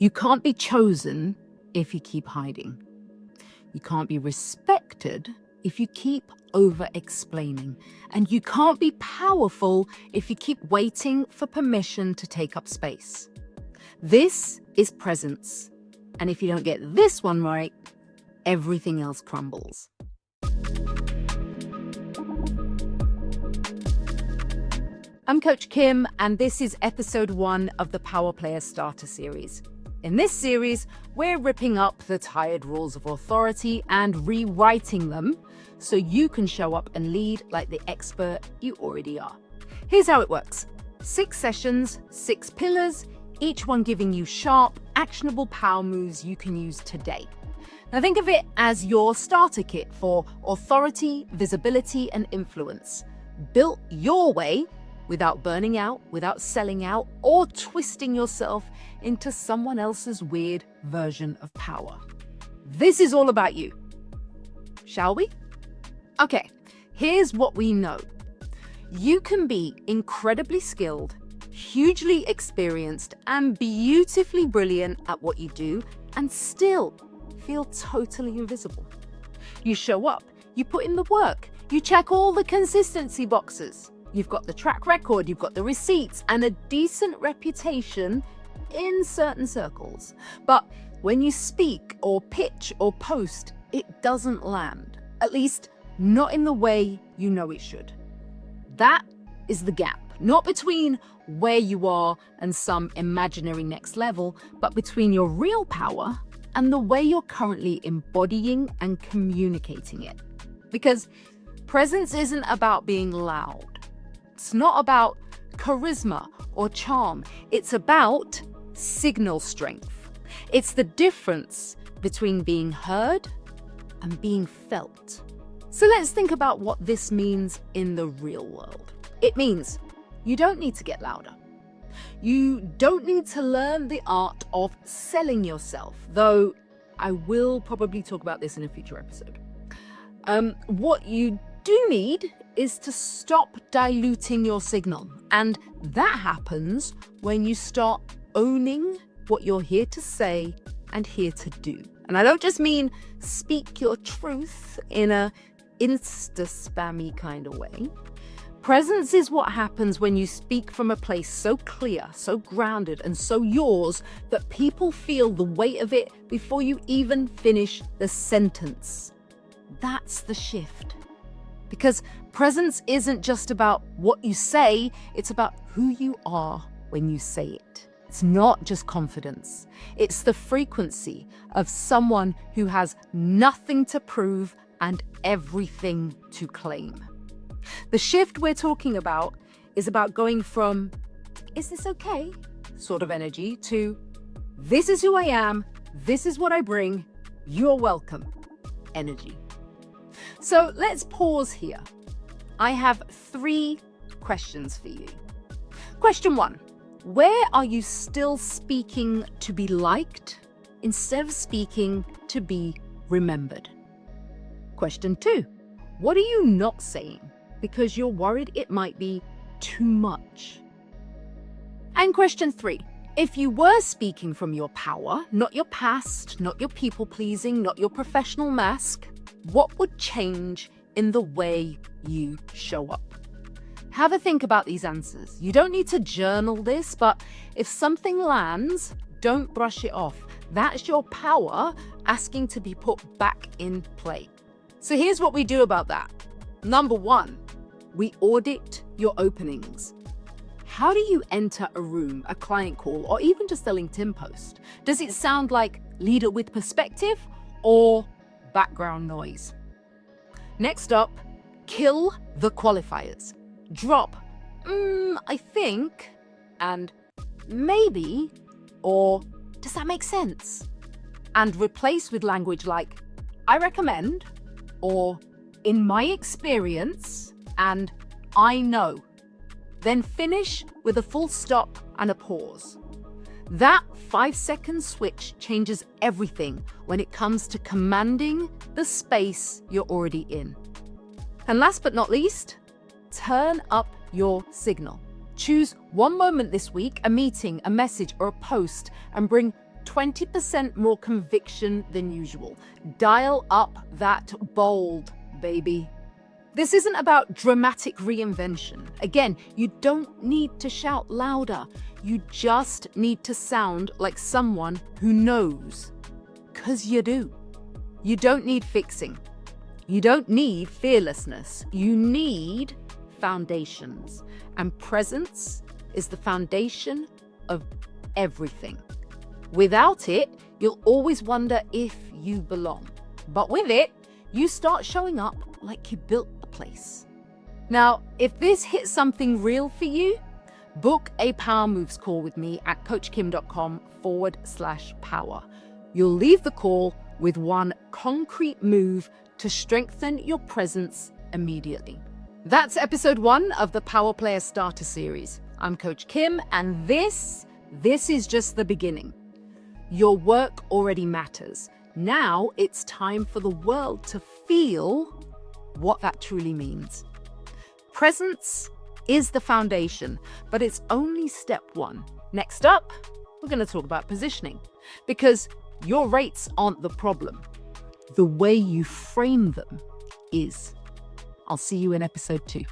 You can't be chosen if you keep hiding. You can't be respected if you keep over-explaining. And you can't be powerful if you keep waiting for permission to take up space. This is presence. And if you don't get this one right, everything else crumbles. I'm Coach Kim, and this is episode 1 of the Power Player Starter Series. In this series, we're ripping up the tired rules of authority and rewriting them so you can show up and lead like the expert you already are. Here's how it works. 6 sessions, 6 pillars, each one giving you sharp, actionable power moves you can use today. Now think of it as your starter kit for authority, visibility, and influence. Built your way, without burning out, without selling out, or twisting yourself into someone else's weird version of power. This is all about you. Shall we? Okay, here's what we know. You can be incredibly skilled, hugely experienced, and beautifully brilliant at what you do, and still feel totally invisible. You show up, you put in the work, you check all the consistency boxes. You've got the track record, you've got the receipts, and a decent reputation in certain circles. But when you speak or pitch or post, it doesn't land. At least, not in the way you know it should. That is the gap. Not between where you are and some imaginary next level, but between your real power and the way you're currently embodying and communicating it. Because presence isn't about being loud. It's not about charisma or charm. It's about signal strength. It's the difference between being heard and being felt. So let's think about what this means in the real world. It means you don't need to get louder. You don't need to learn the art of selling yourself, though I will probably talk about this in a future episode. What you do need is to stop diluting your signal. And that happens when you start owning what you're here to say and here to do. And I don't just mean speak your truth in a insta-spammy kind of way. Presence is what happens when you speak from a place so clear, so grounded, and so yours that people feel the weight of it before you even finish the sentence. That's the shift. Because presence isn't just about what you say, it's about who you are when you say it. It's not just confidence. It's the frequency of someone who has nothing to prove and everything to claim. The shift we're talking about is about going from, is this okay, sort of energy, to, this is who I am, this is what I bring, you're welcome, energy. So let's pause here. I have 3 questions for you. Question 1, where are you still speaking to be liked instead of speaking to be remembered? Question 2, what are you not saying because you're worried it might be too much? And question 3, if you were speaking from your power, not your past, not your people-pleasing, not your professional mask, what would change in the way you show up? Have a think about these answers. You don't need to journal this, but if something lands, don't brush it off. That's your power asking to be put back in play. So here's what we do about that. Number 1, we audit your openings. How do you enter a room, a client call, or even just a LinkedIn post? Does it sound like leader with perspective or background noise? Next up, kill the qualifiers. Drop, I think, and maybe, or does that make sense? And replace with language like, I recommend, or in my experience, and I know. Then finish with a full stop and a pause. That 5-second switch changes everything when it comes to commanding the space you're already in. And last but not least, turn up your signal. Choose one moment this week, a meeting, a message, or a post, and bring 20% more conviction than usual. Dial up that bold, baby. This isn't about dramatic reinvention. Again, you don't need to shout louder. You just need to sound like someone who knows. 'Cause you do. You don't need fixing. You don't need fearlessness. You need foundations. And presence is the foundation of everything. Without it, you'll always wonder if you belong. But with it, you start showing up like you built the place. Now, if this hits something real for you, book a Power Moves call with me at coachkim.com/power. You'll leave the call with one concrete move to strengthen your presence immediately. That's episode 1 of the Power Player Starter Series. I'm Coach Kim, and this is just the beginning. Your work already matters. Now it's time for the world to feel what that truly means. Presence is the foundation, but it's only step 1. Next up, we're going to talk about positioning, because your rates aren't the problem. The way you frame them is. I'll see you in episode 2.